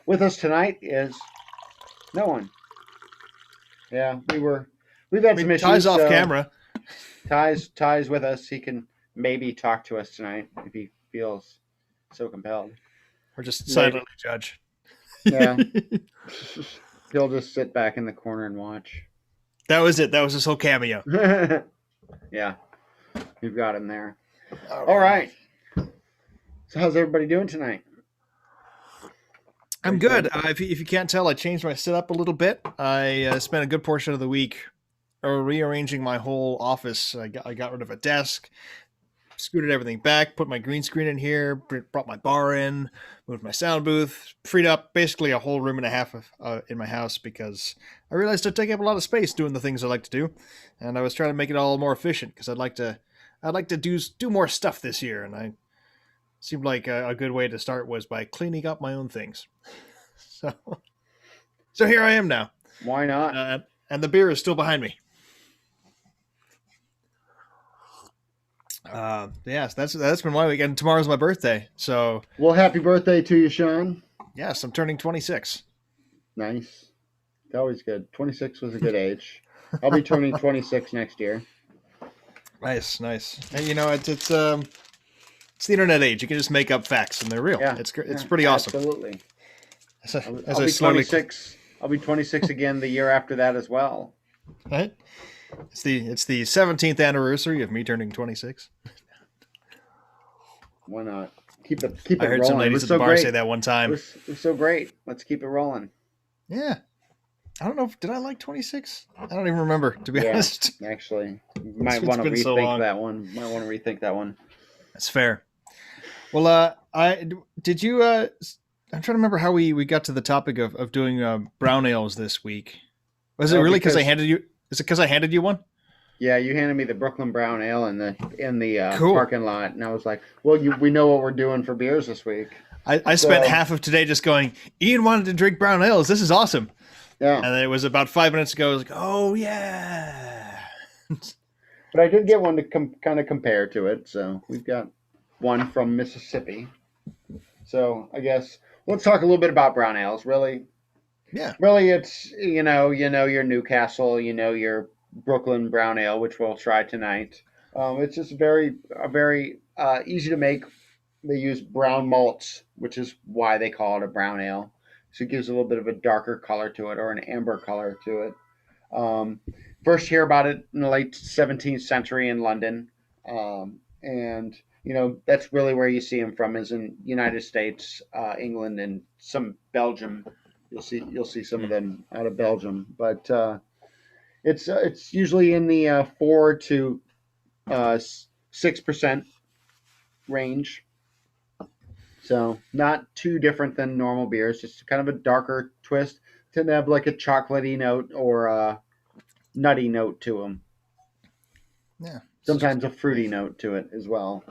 With us tonight is no one. Yeah, we've I had some mean, Ty's issues, off so camera. Ty's with us. He can maybe talk to us tonight if he feels so compelled. Or just Maybe. silently judge. Yeah. That He'll just sit back in the corner and watch. was it. That was his whole cameo. Yeah, you've got him there. All All right. right. So how's everybody doing tonight? I'm Pretty good. good. If you can't tell, I changed my setup a little bit. I spent a good portion of the week rearranging my whole office. I got rid of a desk, scooted everything back, put my green screen in here, brought my bar in, moved my sound booth, freed up basically a whole room and a half in my house because I realized I take up a lot of space doing the things I like to do, and I was trying to make it all more efficient because I'd like to do more stuff this year, and I seemed like a good way to start was by cleaning up my own things. So so here I am now, Why not? and the beer is still behind me. Yes, that's been my week, and tomorrow's my birthday. So Well, happy birthday to you, Sean. yes, I'm turning 26. Nice. It's always good. 26 was a good age. I'll be turning 26 next year. Nice, nice. And it's the internet age. You can just make up facts, and they're real. Yeah. It's Yeah, pretty awesome. absolutely. As I'll I be slowly 26. I'll be 26 again the year after that as well. right. It's the 17th anniversary of me turning 26. Why not? Keep I it heard some rolling. It ladies was at the so bar great. say that one It time. was, it was so great. Let's keep it rolling. Yeah, I don't know. Did I like 26? I don't even remember, to be Yeah. honest. Actually, you might It's want to been so rethink long. that one. Might want to rethink that one. That's fair. Well, I did you. I'm trying to remember how we got to the topic of doing brown ales this week. Was it Oh, really because I because handed you? Is it because I handed you one? yeah, you handed me the Brooklyn Brown Ale in the Cool. parking lot, and I was like, "Well, we know what we're doing for beers this week." I spent So half of today just going, Ian wanted to drink brown ales. This is awesome. yeah, And then it was about 5 minutes ago. I was like, oh, yeah. but I did get one to kind of compare to it. So we've got one from Mississippi. So I guess let's talk a little bit about brown ales. Yeah. Really, it's your Newcastle, your Brooklyn Brown Ale, which we'll try tonight. It's just very easy to make. They use brown malts, which is why they call it a brown ale. So it gives a little bit of a darker color to it, or an amber color to it. Um, First hear about it in the late 17th century in London, and that's really where you see them from is in United States, England, and some Belgium. You'll see some of Mm. them out of Belgium, but it's usually in the 4 to 6% range. So not too different than normal beers, just kind of a darker twist. Tend to have like a chocolatey note or a nutty note to them. Yeah. Sometimes a fruity note to it as well.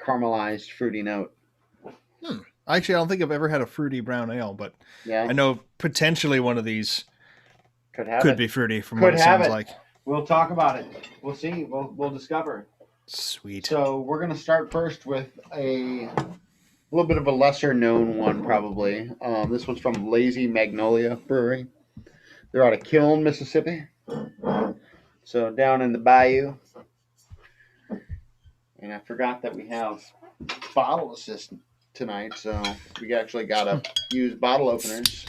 Caramelized fruity note. Actually, I don't think I've ever had a fruity brown ale, but Yeah, I know potentially one of these could have could it. be fruity from what Could it have sounds it. like. We'll talk about it. We'll see. We'll discover. Sweet. So we're gonna start first with a little bit of a lesser known one, probably. This one's from Lazy Magnolia Brewery. They're out of Kiln, Mississippi. So down in the bayou. And I forgot that we have bottle assist tonight, so we actually gotta use bottle openers.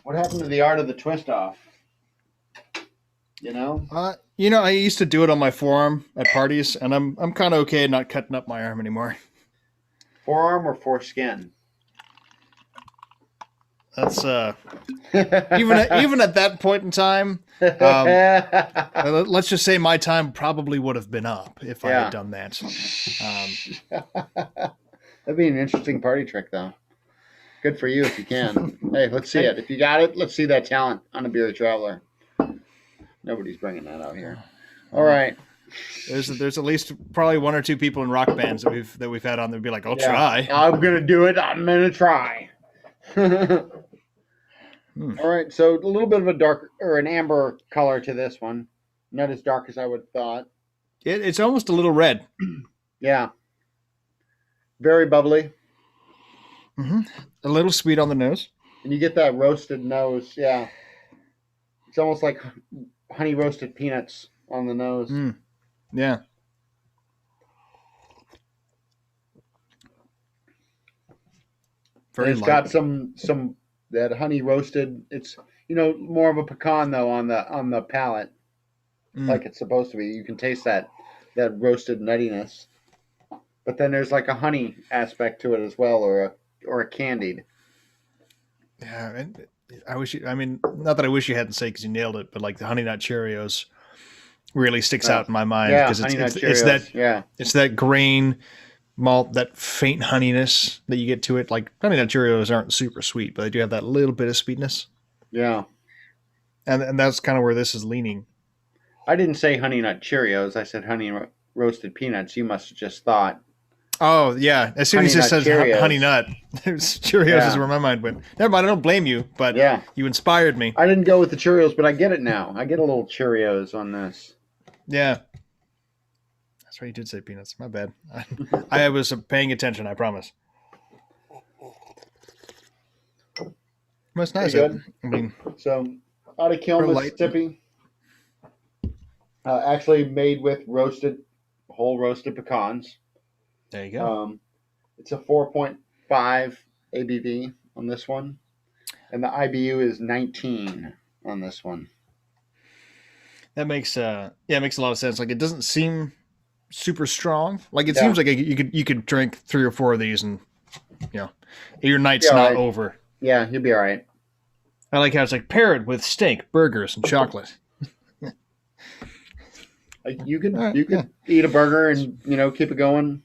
What happened to the art of the twist off? You know? I used to do it on my forearm at parties, and I'm kind of okay not cutting up my arm anymore. Forearm or foreskin? That's even at that point in time. Let's just say my time probably would have been up if I Yeah. had done that. That'd be an interesting party trick, though. Good for you if you can. Hey, let's see it. If you got it, let's see that talent on a Beer Traveler. Nobody's bringing that out here. All right. There's at least probably one or two people in rock bands that we've had on that'd be like, I'll Yeah. try. I'm gonna do it. I'm gonna try. All right. So a little bit of a dark or an amber color to this one. Not as dark as I would have thought. It's almost a little red. Yeah. Very bubbly. Hmm. A little sweet on the nose. and you get that roasted nose. Yeah, it's almost like honey roasted peanuts on the nose. Mm, yeah, And very it's light. got some that honey roasted. It's more of a pecan though on the palate, Mm, like it's supposed to be. You can taste that roasted nuttiness, but then there's like a honey aspect to it as well, or a candied. yeah, and I wish you. I mean, not that I wish you hadn't said because you nailed it, but like the Honey Nut Cheerios really sticks Oh, out in my mind yeah, because honey nut that Cheerios. Yeah, it's that grain malt, that faint honeyness that you get to it. Like Honey Nut Cheerios aren't super sweet, but they do have that little bit of sweetness, yeah. and that's kind of where this is leaning. I didn't say honey nut Cheerios. I said roasted peanuts. You must have just thought Oh yeah, as soon as honey it nut says Honey Cheerios. Nut, Cheerios is Yeah, where my mind went. Never mind, I don't blame you, but yeah. you inspired me. I didn't go with the Cheerios, but I get it now. I get a little Cheerios on this. Yeah, that's right. You did say peanuts. My bad. I was paying attention. I promise. Well, it's Pretty nice. I good. mean, So, out of Kill, real light. Mississippi, actually made with whole roasted pecans. There you go. Um, it's a 4.5 ABV on this one, and the IBU is 19 on this one. That makes yeah, it makes a lot of sense. Like it doesn't seem super strong. Like it Yeah, seems like you could drink 3 or 4 of these and you know your be night's all not right. over. Yeah, you'll be all right. I like how it's like paired with steak, burgers, and chocolate. Like All right, you yeah. could eat a burger and keep it going.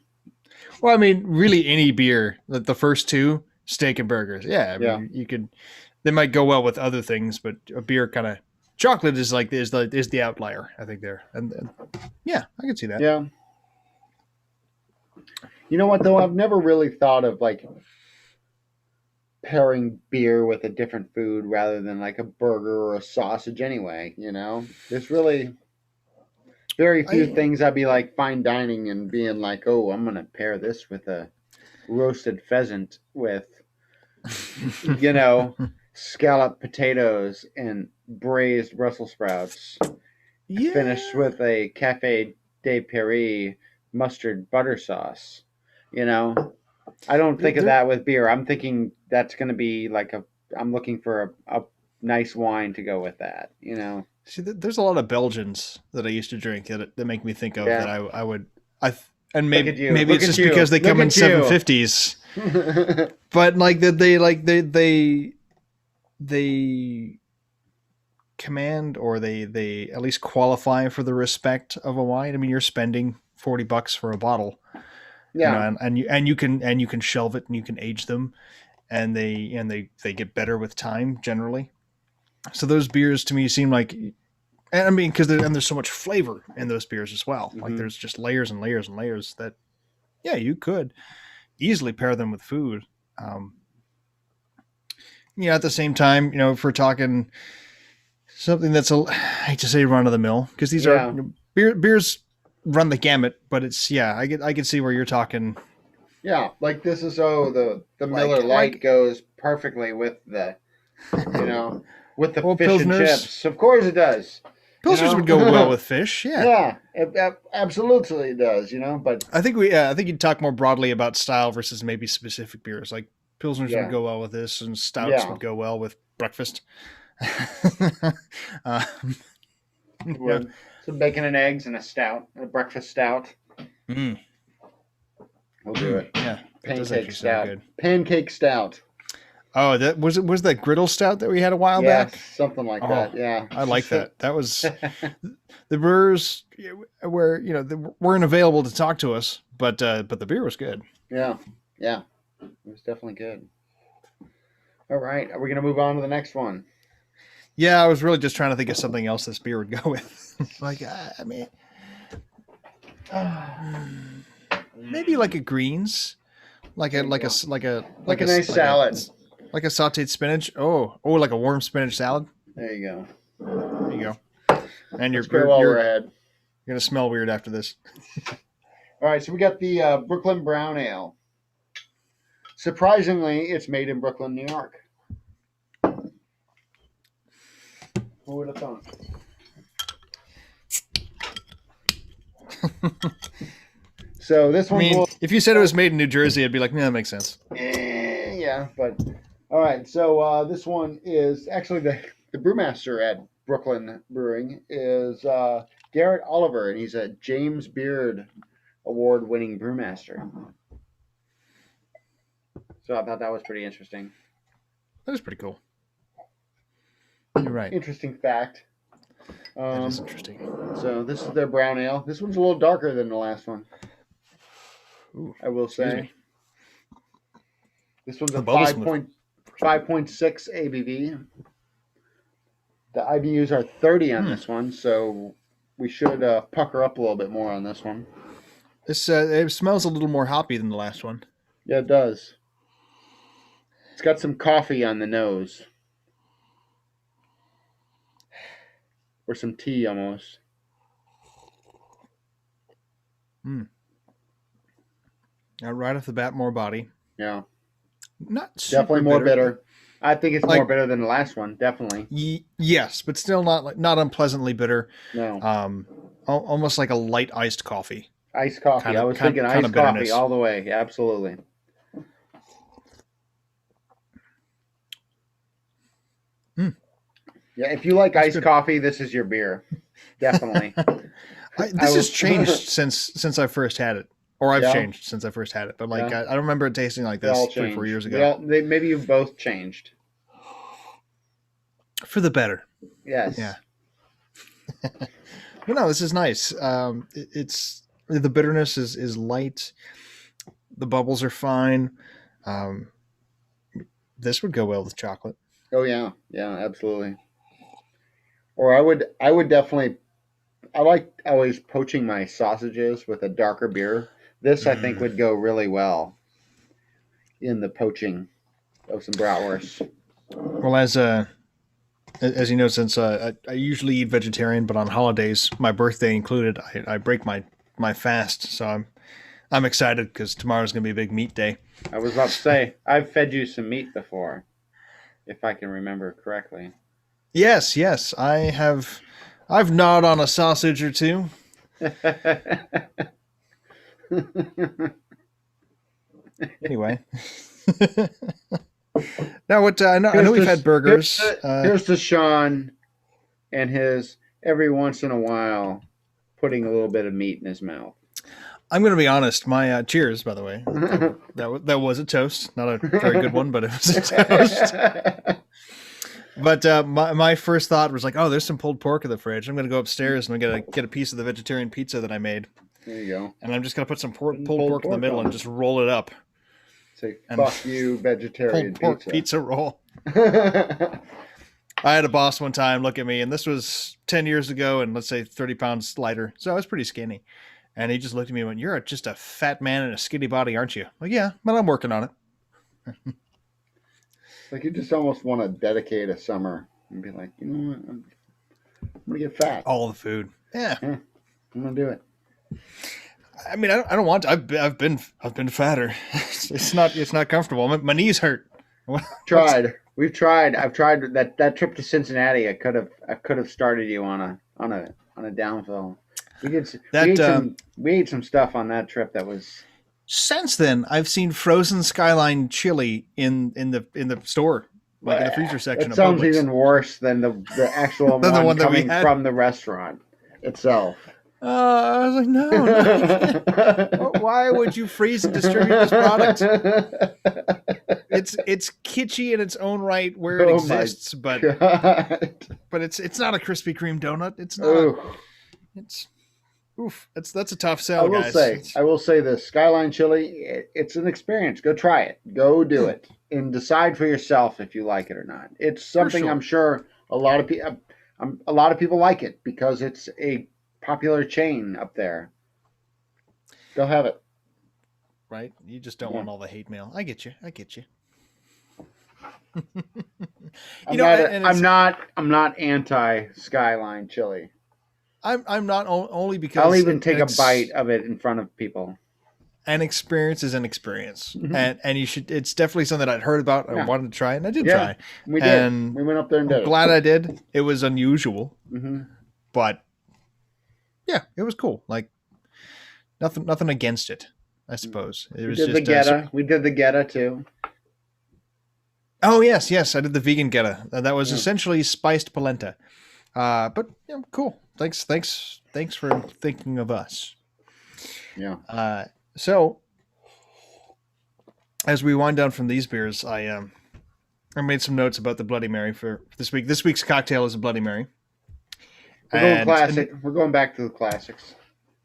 Well, I mean, really, any beer, like the first two, steak and burgers. Yeah, I Yeah, mean, you could. They might go well with other things, but a beer kind of chocolate is like is the outlier. I think there, and yeah, I can see that. yeah. You know what though? I've never really thought of like pairing beer with a different food rather than like a burger or a sausage anyway. There's really very few I things I'd be like fine dining and being like, oh, I'm gonna pair this with a roasted pheasant with you know scalloped potatoes and braised Brussels sprouts, finished yeah. with a Cafe de Paris mustard butter sauce. You know, I don't think of There, that with beer. I'm thinking that's going to be like I'm looking for a nice wine to go with that. see, there's a lot of Belgians that I used to drink that make me think of that Yeah. I would and Look at maybe you. maybe Look it's at just you. because they Look come in at you. 750s, but like that they command or they at least qualify for the respect of a wine. I mean, you're spending $40 for a bottle, Yeah. and you can shelve it and you can age them, and they get better with time generally. So those beers to me seem like, and I mean, because there's so much flavor in those beers as well. Like Hmm. there's just layers and layers and layers that, yeah, you could easily pair them with food. Um, at the same time, if we're talking something that's I hate to say run of the mill because these are Yeah. beers run the gamut, but it's yeah, I can see where you're talking Yeah. Like this is the Miller Lite like goes perfectly you know with the well fish and pilsners. chips. Of course it does. You Pilsners would go well know. with fish. Yeah, Yeah. It absolutely does. But I think you'd talk more broadly about style versus maybe specific beers. Like pilsners would yeah. go well with this, and stouts Yeah. would go well with breakfast. um, It yeah. would. Some bacon and eggs and a breakfast stout. Mm, We'll do it. yeah, that does Pancake actually sound stout. good. Pancake stout. Oh, that was that griddle stout that we had a while Yeah, back. something like Oh, that. Yeah. I like that. That was the brewers where they weren't available to talk to us, but the beer was good. Yeah. Yeah. It was definitely good. All right. Are we going to move on to the next one? Yeah, I was really just trying to think of something else this beer would go with. Like, I mean, maybe like a greens, like a There you like a go. like a Like like a a nice like salad. like a sautéed spinach. Oh, like a warm spinach salad. There you go. There you go. And you're Let's go while you're, we're you're ahead. gonna smell weird after this. All right. So we got the Brooklyn Brown Ale. Surprisingly, it's made in Brooklyn, New York. Who would have thought? So this I one's a mean, little, if you said it was made in New Jersey, I'd be like, yeah, that makes sense. yeah, but all right. So this one is actually the brewmaster at Brooklyn Brewing is Garrett Oliver, and he's a James Beard award-winning brewmaster. So I thought that was pretty interesting. That is pretty cool. You're right. Interesting fact. That is interesting. So this is their brown ale. This one's a little darker than the last one. Ooh, I will excuse say. me. This one's The a bubbles 5.6 ABV. The IBUs are 30 on this one, so we should pucker up a little bit more on this one. This it smells a little more hoppy than the last one. Yeah, it does. It's got some coffee on the nose. Or some tea almost. Right off the bat, more body. Yeah. Not super Definitely more bitter. I think it's more bitter than the last one, definitely. Yes, but still not unpleasantly bitter. No. Almost like a light iced coffee. Iced coffee. I was thinking iced coffee all the way. Absolutely. Yeah, if you like iced coffee, this is your beer. Definitely. This has changed since I first had it. Or I've changed since I first had it. But I don't remember it tasting like this 3-4 years ago. Maybe you've both changed. For the better. Yes. Yeah. But no, this is nice. It's the bitterness is light. The bubbles are fine. This would go well with chocolate. Oh yeah, absolutely. Or I would definitely. I like always poaching my sausages with a darker beer. This I think would go really well in the poaching of some bratwurst. Well, as you know, since I usually eat vegetarian, but on holidays, my birthday included, I break my fast. So I'm excited because tomorrow's gonna be a big meat day. I was about to say I've fed you some meat before, if I can remember correctly. Yes, I have. I've gnawed on a sausage or two. Anyway. Now, what I know we've had burgers. Here's to Sean and his every once in a while putting a little bit of meat in his mouth. I'm going to be honest. My cheers, by the way. That was a toast. Not a very good one, but it was a toast. But my first thought was like, oh, there's some pulled pork in the fridge. I'm going to go upstairs and I'm going to get a piece of the vegetarian pizza that I made. There you go. And I'm just going to put some pulled pork in the middle and just roll it up. Say, fuck you, vegetarian pulled pork pizza roll. I had a boss one time look at me, and this was 10 years ago, and let's say 30 pounds lighter. So I was pretty skinny. And he just looked at me and went, "You're just a fat man in a skinny body, aren't you?" Like, yeah, but I'm working on it. Like you just almost want to dedicate a summer and be like, you know what, I'm gonna get fat. All the food, yeah, I'm gonna do it. I mean, I don't want to. I've been fatter. It's not comfortable. My knees hurt. We've tried. I've tried that trip to Cincinnati. I could have started you on a downfall. We ate some stuff on that trip that was. Since then, I've seen frozen Skyline chili in the store, like in the freezer section. It sounds even worse than the actual than one coming from the restaurant itself. I was like, no. Why would you freeze and distribute this product? It's kitschy in its own right where it exists, but it's not a Krispy Kreme donut. It's not. Ooh. It's oof. That's a tough sell, I will say this Skyline chili. It's an experience. Go try it. Go do it and decide for yourself if you like it or not. It's something I'm sure a lot of people like it because it's a popular chain up there. Go have it. Right? You just don't want all the hate mail. I get you. I'm not anti Skyline chili. I'm not only because I'll even take a bite of it in front of people. an experience is an experience, Mhm. and you should. It's definitely something that I'd heard about and Yeah. wanted to try, and I did Yeah, try. we did. And We went up there and I'm did glad I did. It was unusual, it. Hmm. but yeah, it was cool. Like nothing against it. I suppose it We was did the just. Geta. We did the Geta too. Oh yes, I did the vegan geta. That was Yeah. essentially spiced polenta. But yeah, cool. Thanks for thinking of us. Yeah. So as we wind down from these beers, I made some notes about the Bloody Mary for this week. This week's cocktail is a Bloody Mary. We're going classic. We're going back to the classics.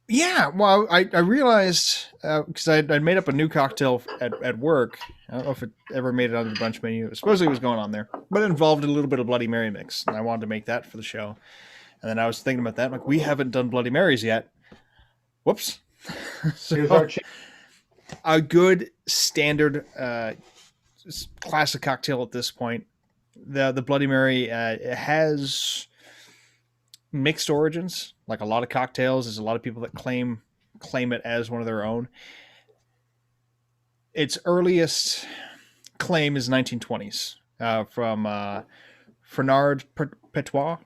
Yeah, well, I realized because I'd made up a new cocktail at work. I don't know if it ever made it on the brunch menu. Supposedly it was going on there, but it involved a little bit of Bloody Mary mix, and I wanted to make that for the show. And then I was thinking about that, like we haven't done Bloody Marys yet. Whoops. Here's our a good standard classic cocktail at this point. The Bloody Mary it has mixed origins, like a lot of cocktails. There's a lot of people that claim it as one of their own. Its earliest claim is 1920s from Fernand Pertois.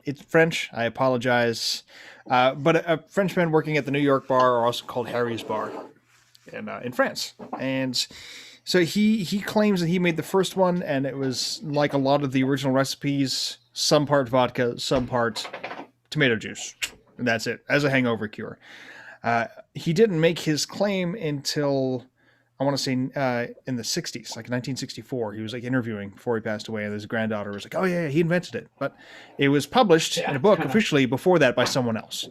It's French. I apologize, but a Frenchman working at the New York bar, or also called Harry's Bar, in France, and so he claims that he made the first one, and it was like a lot of the original recipes: some part vodka, some part tomato juice, and that's it as a hangover cure. He didn't make his claim until I want to say in the 60s, like 1964. He was like interviewing before he passed away, and his granddaughter was like, "Oh yeah, he invented it," but it was published in a book officially before that by someone else.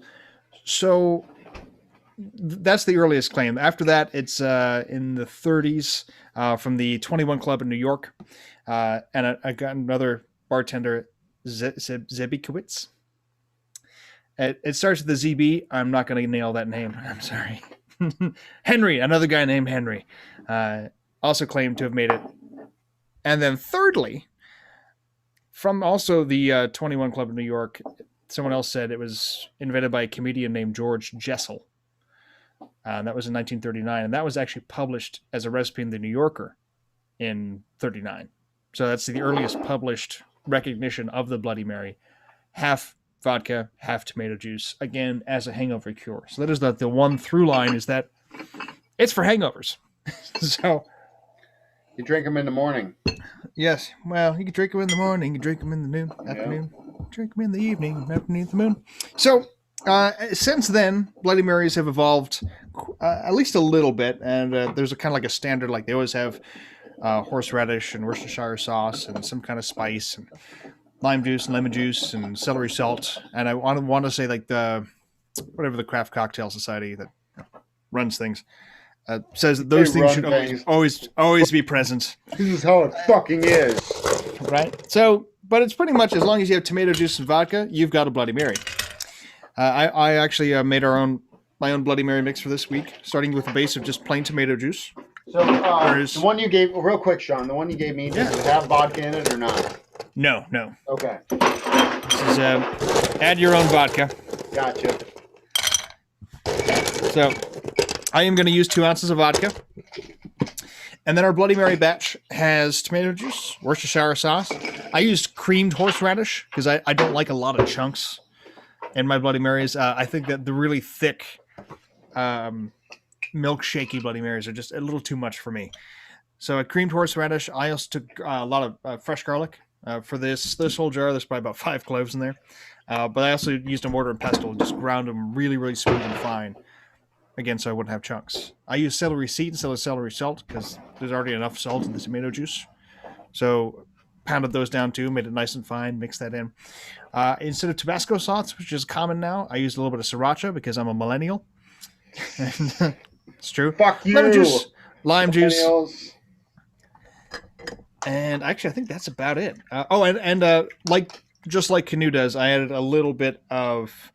So that's the earliest claim. After that, it's in the 30s from the 21 Club in New York, and I got another bartender, Zebikowitz. It starts with the ZB. I'm not going to nail that name. I'm sorry. Henry, another guy named Henry, also claimed to have made it. And then thirdly, from also the 21 Club in New York, someone else said it was invented by a comedian named George Jessel. That was in 1939, and that was actually published as a recipe in the New Yorker in 39. So that's the earliest published recognition of the Bloody Mary. Half vodka, half tomato juice, again, as a hangover cure. So that is the one through line, is that it's for hangovers. So you drink them in the morning. Yes, well, you can drink them in the morning, you can drink them in the afternoon, drink them in the evening, underneath the moon. So since then, Bloody Marys have evolved at least a little bit, and there's a kind of like a standard, like they always have horseradish and Worcestershire sauce and some kind of spice and lime juice and lemon juice and celery salt. And I want to say like the Craft Cocktail Society that runs things says that those things should always be present. This is how it fucking is. Right? So, but it's pretty much as long as you have tomato juice and vodka, you've got a Bloody Mary. I actually made my own Bloody Mary mix for this week, starting with a base of just plain tomato juice. So the one you gave, real quick, Sean, the one you gave me, does it have vodka in it or not? No. Okay. This is add your own vodka. Gotcha. So I am going to use 2 ounces of vodka. And then our Bloody Mary batch has tomato juice, Worcestershire sauce. I used creamed horseradish because I don't like a lot of chunks in my Bloody Marys. I think that the really thick, milkshakey Bloody Marys are just a little too much for me. So I creamed horseradish. I also took a lot of fresh garlic for this whole jar. There's probably about 5 cloves in there. But I also used a mortar and pestle and just ground them really, really smooth and fine. Again, so I wouldn't have chunks. I use celery seed instead of celery salt because there's already enough salt in the tomato juice. So pounded those down too, made it nice and fine, mixed that in. Instead of Tabasco sauce, which is common now, I used a little bit of sriracha because I'm a millennial. And, it's true. Fuck you. Lemon juice, lime juice. Millennials. And actually, I think that's about it. Just like Canoe does, I added a little bit of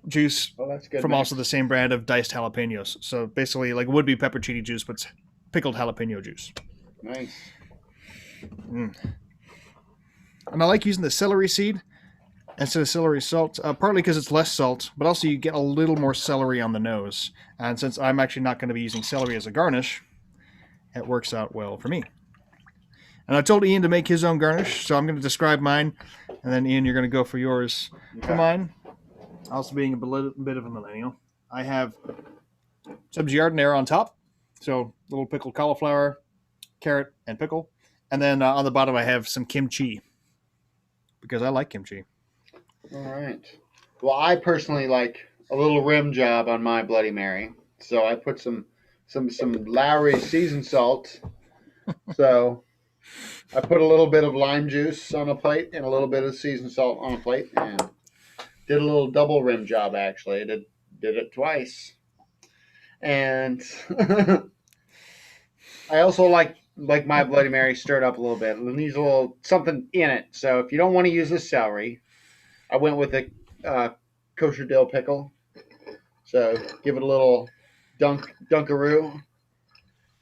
juice That's good, from man. also the same brand of diced jalapenos. So basically, like would be pepperoni juice, but it's pickled jalapeno juice. Nice. And I like using the celery seed instead of celery salt, partly because it's less salt, but also you get a little more celery on the nose. And since I'm actually not going to be using celery as a garnish, it works out well for me. And I told Ian to make his own garnish, so I'm going to describe mine, and then Ian, you're going to go for yours. Okay. For mine, also being a bit of a millennial, I have some giardiniera on top, so little pickled cauliflower, carrot, and pickle. And then on the bottom, I have some kimchi, because I like kimchi. All right. Well, I personally like a little rim job on my Bloody Mary, so I put some Lowry seasoned salt. So I put a little bit of lime juice on a plate and a little bit of seasoned salt on a plate, and did a little double rim job. Actually, I did it twice, and I also like my Bloody Mary stirred up a little bit. It needs a little something in it. So if you don't want to use the celery, I went with a kosher dill pickle. So give it a little dunkaroo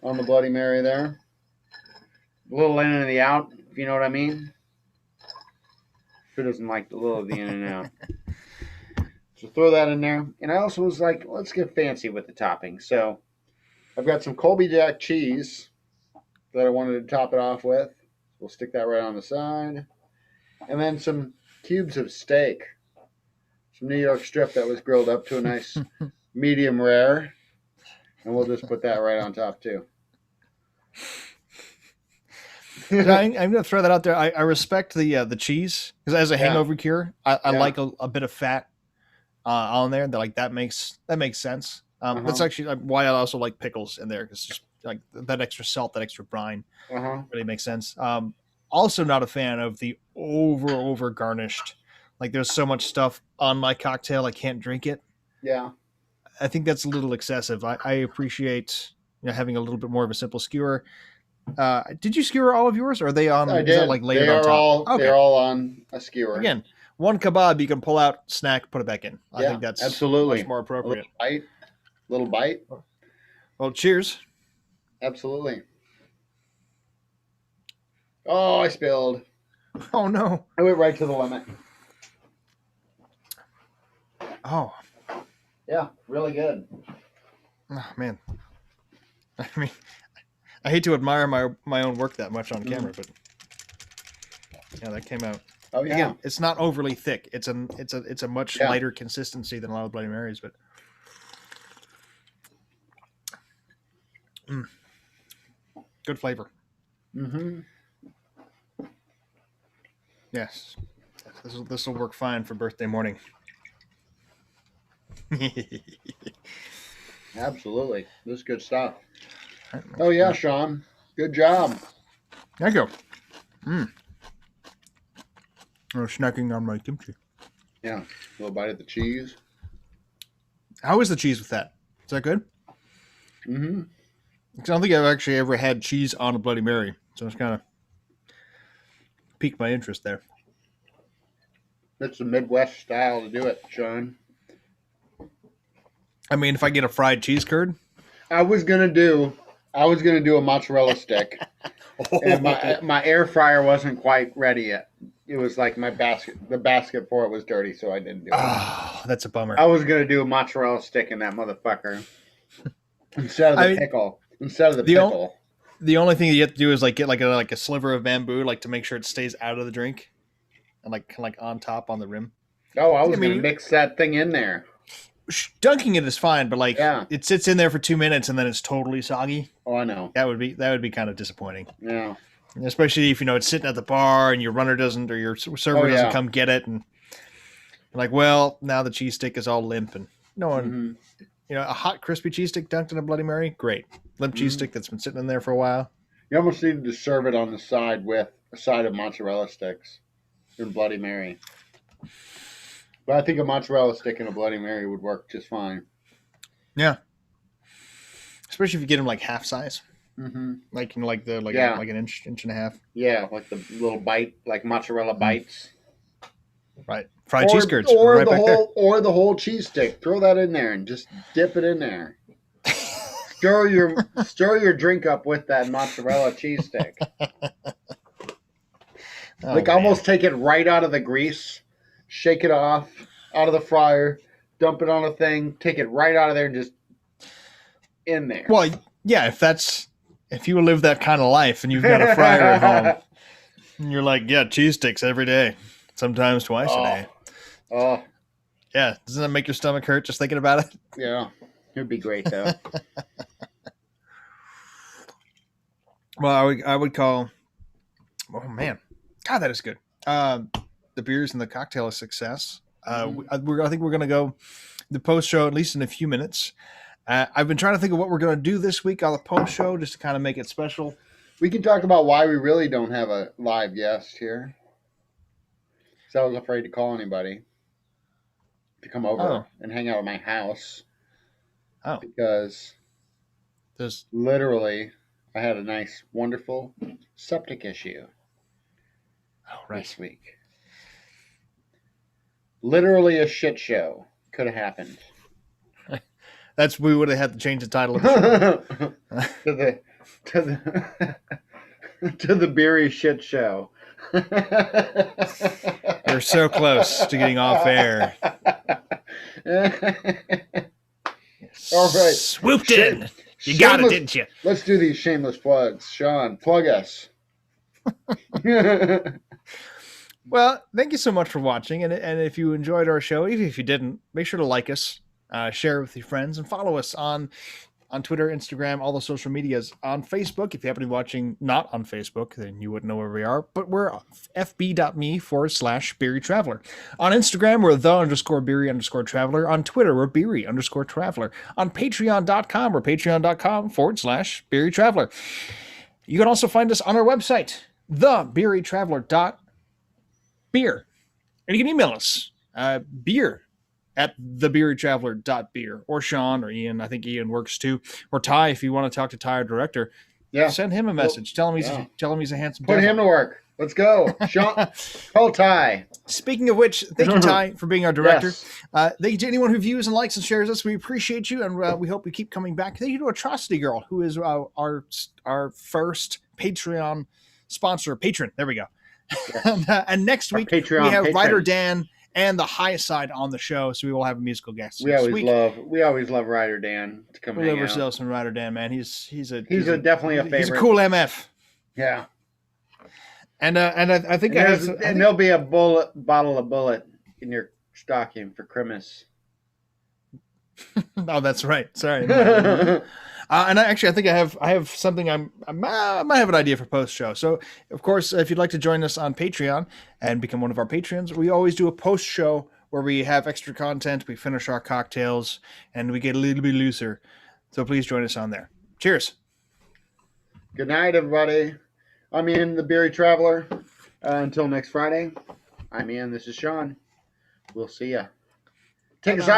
on the Bloody Mary there. A little in and the out, if you know what I mean. Who doesn't like the little of the in and out? So throw that in there. And I also was like, let's get fancy with the topping. So I've got some Colby Jack cheese that I wanted to top it off with. We'll stick that right on the side. And then some cubes of steak. Some New York strip that was grilled up to a nice medium rare. And we'll just put that right on top too. I'm going to throw that out there. I respect the cheese because as a hangover cure, I like a bit of fat on there. That makes sense. That's actually why I also like pickles in there because just like that extra salt, that extra brine, really makes sense. Also, not a fan of the over garnished. Like there's so much stuff on my cocktail, I can't drink it. Yeah, I think that's a little excessive. I appreciate having a little bit more of a simple skewer. Did you skewer all of yours? Or are they on? I did. Is that like layered on top? They're all on a skewer. Again, one kebab you can pull out, snack, put it back in. I think that's absolutely much more appropriate. Little bite. Well, cheers. Absolutely. Oh, I spilled. Oh no! I went right to the limit. Oh. Yeah, really good. Oh man. I mean, I hate to admire my own work that much on camera, but yeah, that came out. Oh yeah. Again, it's not overly thick. It's a much lighter consistency than a lot of Bloody Marys, but good flavor. Mm-hmm. Yes, this will work fine for birthday morning. Absolutely, this is good stuff. Oh yeah, Sean, good job. Thank you. I'm snacking on my kimchi. Yeah, a little bite of the cheese. How is the cheese with that? Is that good? Mm-hmm. I don't think I've actually ever had cheese on a Bloody Mary, so it's kind of piqued my interest there. It's the Midwest style to do it, Sean. I mean, if I get a fried cheese curd, I was gonna do a mozzarella stick, and my air fryer wasn't quite ready yet. It was like the basket for it was dirty, so I didn't do it. Oh, that's a bummer. I was gonna do a mozzarella stick in that motherfucker instead of the pickle. Instead of the pickle. The only thing you have to do is like get like a sliver of bamboo, like to make sure it stays out of the drink, and like on top on the rim. Oh, I was gonna mix that thing in there. Dunking it is fine, but it sits in there for 2 minutes and then it's totally soggy. Oh, I know. That would be kind of disappointing. Yeah. Especially if it's sitting at the bar and your runner doesn't or your server doesn't come get it, and like, well, now the cheese stick is all limp and no one. Mm-hmm. A hot crispy cheese stick dunked in a Bloody Mary, great. Limp cheese stick that's been sitting in there for a while. You almost needed to serve it on the side with a side of mozzarella sticks in Bloody Mary. But I think a mozzarella stick and a Bloody Mary would work just fine. Yeah. Especially if you get them like half size. Mm-hmm. Like an inch and a half. Yeah, like the little bite, like mozzarella bites. Right. Fried cheese curds. Or right the whole cheese stick. Throw that in there and just dip it in there. Stir your drink up with that mozzarella cheese stick. Almost take it right out of the grease. shake it off out of the fryer, dump it on a thing, take it right out of there, and just in there. Well, yeah, if you live that kind of life and you've got a fryer at home, and you're like, yeah, cheese sticks every day, sometimes twice a day. Oh, Yeah, doesn't that make your stomach hurt just thinking about it? yeah. It'd be great, though. Well, I would call. Oh man, God, that is good. The beers and the cocktail a success. I think we're gonna go the post show at least in a few minutes. I've been trying to think of what we're gonna do this week on the post show, just to kind of make it special. We can talk about why we really don't have a live guest here. So I was afraid to call anybody to come over and hang out at my house. Oh, because there's literally I had a nice, wonderful septic issue this week. Literally a shit show could have happened. We would have had to change the title of the show. to the Beery shit show. You're so close to getting off air. All right. Swooped in. You got it, didn't you? Let's do these shameless plugs. Sean, plug us. Well, thank you so much for watching. And if you enjoyed our show, even if you didn't, make sure to like us, share it with your friends, and follow us on Twitter, Instagram, all the social medias. On Facebook, if you happen to be watching not on Facebook, then you wouldn't know where we are. But we're fb.me/Beery Traveler. On Instagram, we're _Beery_Traveler. On Twitter, we're Beery_Traveler. On Patreon.com, we're Patreon.com/Beery Traveler. You can also find us on our website, thebeerytraveler.beer. And you can email us, beer@thebeerytraveler.beer, or Sean or Ian. I think Ian works too, or Ty if you want to talk to Ty, our director. Yeah, send him a message. Tell him he's a handsome. Put him to work. Let's go, Sean. Call Ty. Speaking of which, thank you, Ty, for being our director. Yes. Thank you to anyone who views and likes and shares us. We appreciate you, and we hope you keep coming back. Thank you to Atrocity Girl, who is our first Patreon patron. There we go. And next week we have Ryder Dan and the High Side on the show, so we will have a musical guest. We always love Ryder Dan to come. We love ourselves some Ryder Dan, man. He's definitely a favorite. He's a cool MF. Yeah. And I think there'll be a bottle of Bullet in your stocking for Christmas. Oh, that's right. Sorry. And I think I have something. I might have an idea for post show. So, of course, if you'd like to join us on Patreon and become one of our patrons, we always do a post show where we have extra content. We finish our cocktails and we get a little bit looser. So please join us on there. Cheers. Good night, everybody. I'm Ian, the Beery Traveler. Until next Friday, I'm Ian. This is Sean. We'll see ya. Take us out.